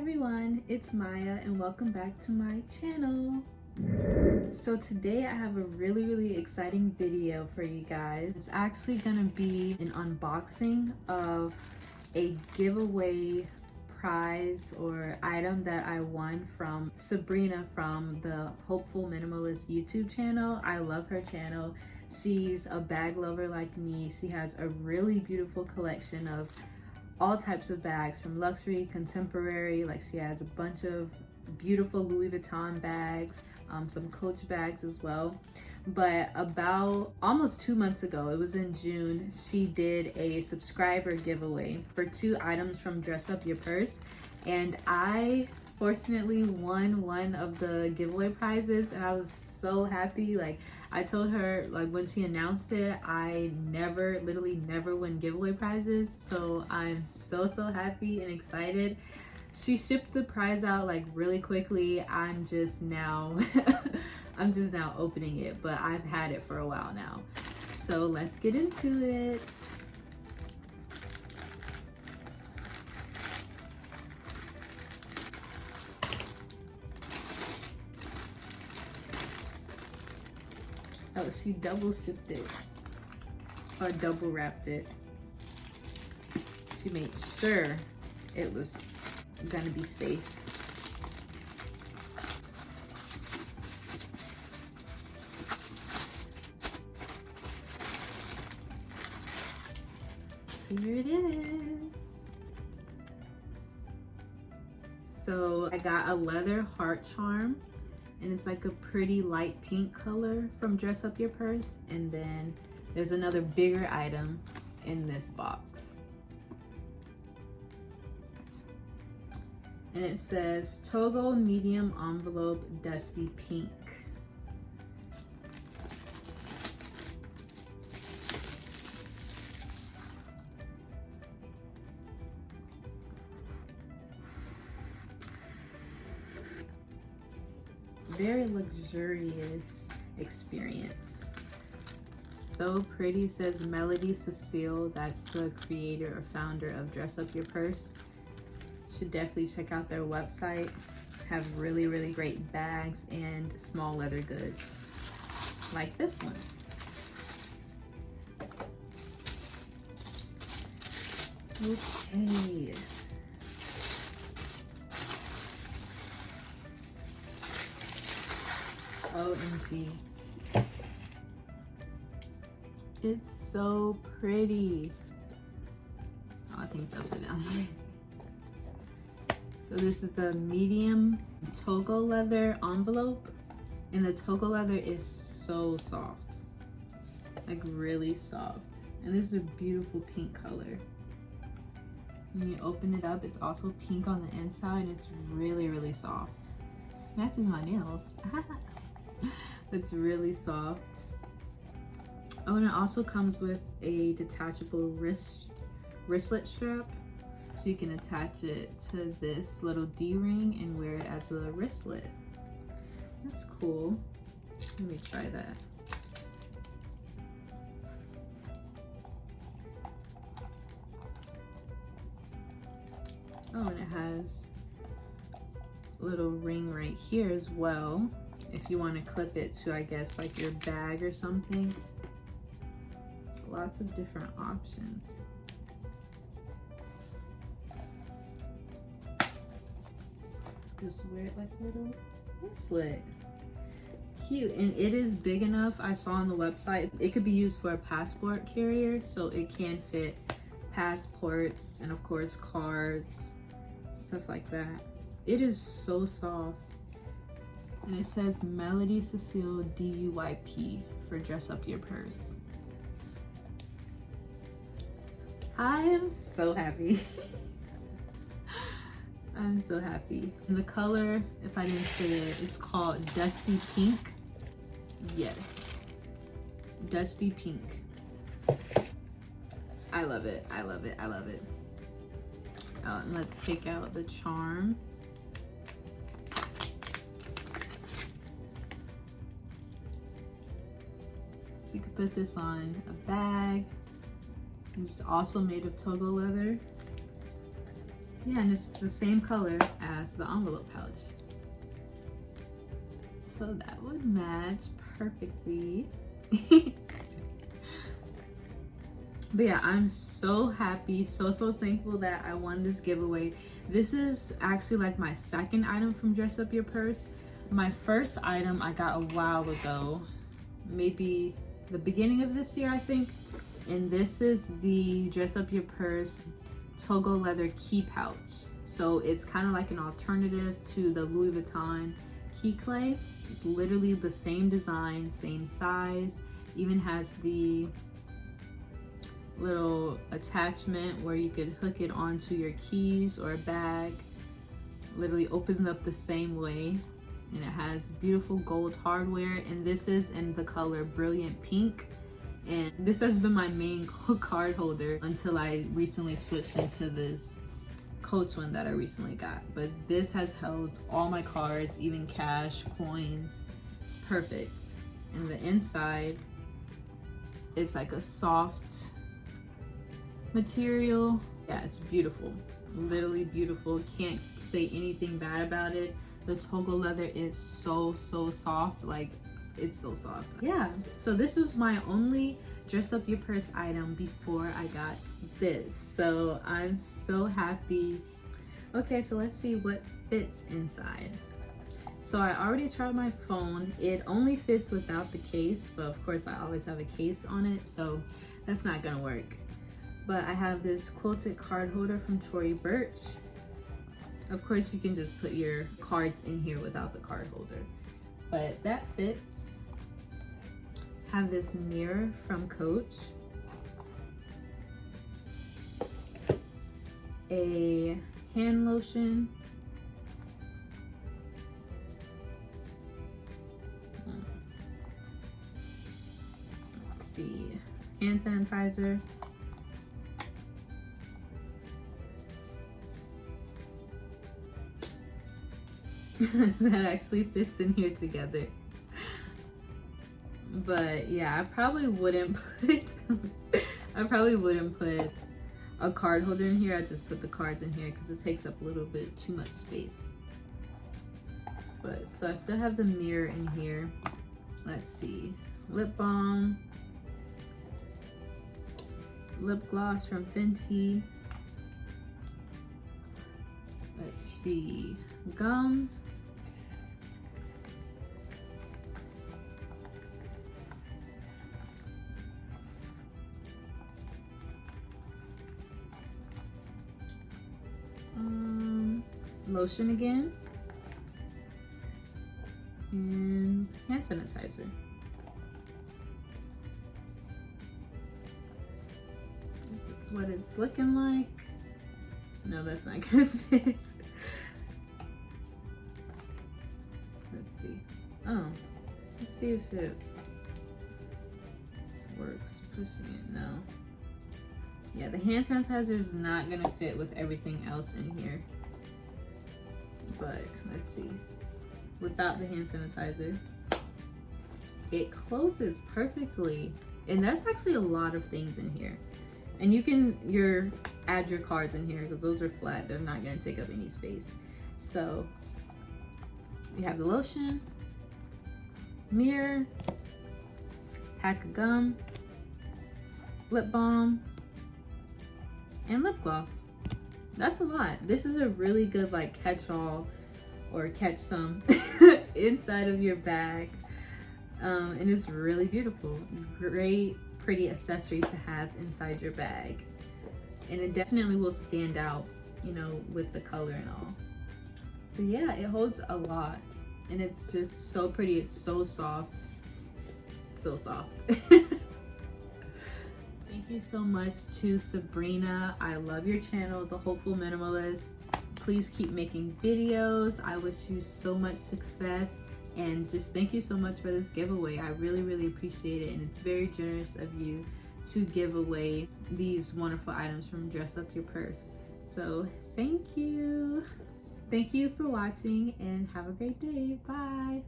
everyone, it's Maya and welcome back to my channel. So today I have a really exciting video for you guys. It's actually gonna be an unboxing of a giveaway prize or item that I won from Sabrina from the Hopeful Minimalist YouTube channel. I love her channel. She's a bag lover like me. She has a really beautiful collection of all types of bags, from luxury, contemporary. Like, she has a bunch of beautiful Louis Vuitton bags, some Coach bags as well. But about almost 2 months ago, it was in June, she did a subscriber giveaway for 2 items from Dress Up Your Purse, and I fortunately won one of the giveaway prizes, and I was so happy. Like, I told her, like, when she announced it, I literally never win giveaway prizes, so I'm so happy and excited. She shipped the prize out like really quickly. I'm just now I'm just now opening it, but I've had it for a while now. So let's get into it. Oh, she double shipped it, or double wrapped it. She made sure it was gonna be safe. Here it is. So I got a leather heart charm, and it's like a pretty light pink color from Dress Up Your Purse. And then there's another bigger item in this box. And it says Togo medium envelope dusty pink. Very luxurious experience. So pretty. It says Melody Cecile. That's the creator or founder of Dress Up Your Purse. Should definitely check out their website. Have really great bags and small leather goods like this one. Okay. OMG. It's so pretty. Oh, I think it's upside down. So this is the medium Togo leather envelope, and the Togo leather is so soft, like really soft. And this is a beautiful pink color. When you open it up, it's also pink on the inside, and it's really soft. Matches my nails. It's really soft. Oh, and it also comes with a detachable wristlet strap. So you can attach it to this little D-ring and wear it as a wristlet. That's cool. Let me try that. Oh, and it has a little ring right here as well, if you want to clip it to, I guess, like your bag or something. So lots of different options. Just wear it like a little wristlet. Cute. And it is big enough. I saw on the website it could be used for a passport carrier, so it can fit passports and of course cards, stuff like that. It is so soft. And it says Melody Cecile DUYP for Dress Up Your Purse. I am so happy. I'm so happy. And the color, if I didn't say it, it's called Dusty Pink. Yes, Dusty Pink. I love it. I love it. Oh, and let's take out the charm. So you could put this on a bag. It's also made of Togo leather. Yeah, and it's the same color as the envelope pouch. So that would match perfectly. But yeah, I'm so happy, so thankful that I won this giveaway. This is actually like my second item from Dress Up Your Purse. My first item I got a while ago, maybe the beginning of this year, I think. And this is the Dress Up Your Purse Togo leather key pouch. So it's kind of like an alternative to the Louis Vuitton key clay. It's literally the same design, same size, even has the little attachment where you could hook it onto your keys or a bag. Literally opens up the same way, and it has beautiful gold hardware, and this is in the color Brilliant Pink. And this has been my main card holder until I recently switched into this Coach one that I recently got. But this has held all my cards, even cash, coins. It's perfect. And the inside is like a soft material. Yeah, it's beautiful, literally beautiful. Can't say anything bad about it. The Togo leather is so soft, like it's so soft. Yeah, so this was my only Dress Up Your Purse item before I got this, so I'm so happy. Okay, so let's see what fits inside. So I already tried my phone. It only fits without the case, but of course I always have a case on it, so that's not gonna work. But I have this quilted card holder from Tory Burch. Of course, you can just put your cards in here without the card holder, but that fits. Have this mirror from Coach. A hand lotion. Let's see, hand sanitizer. That actually fits in here together. But yeah, I probably wouldn't put a card holder in here. I just put the cards in here because it takes up a little bit too much space. But so I still have the mirror in here. Let's see, lip balm, lip gloss from Fenty. Let's see, gum. Lotion again, and hand sanitizer. This is what it's looking like. No, that's not gonna fit. Let's see. Oh, let's see if it works. Pushing it, no. Yeah, the hand sanitizer is not gonna fit with everything else in here. But let's see, without the hand sanitizer, it closes perfectly. And that's actually a lot of things in here. And you can add your cards in here because those are flat. They're not going to take up any space. So we have the lotion, mirror, pack of gum, lip balm, and lip gloss. That's a lot. This is a really good like catch-all or catch some inside of your bag. And it's really beautiful. Great, pretty accessory to have inside your bag. And it definitely will stand out, you know, with the color and all. But yeah, it holds a lot. And it's just so pretty. It's so soft. So soft. Thank you so much to Sabrina. I love your channel, The Hopeful Minimalist. Please keep making videos. I wish you so much success, and just thank you so much for this giveaway. I really appreciate it, and it's very generous of you to give away these wonderful items from Dress Up Your Purse. So thank you. Thank you for watching, and have a great day. Bye.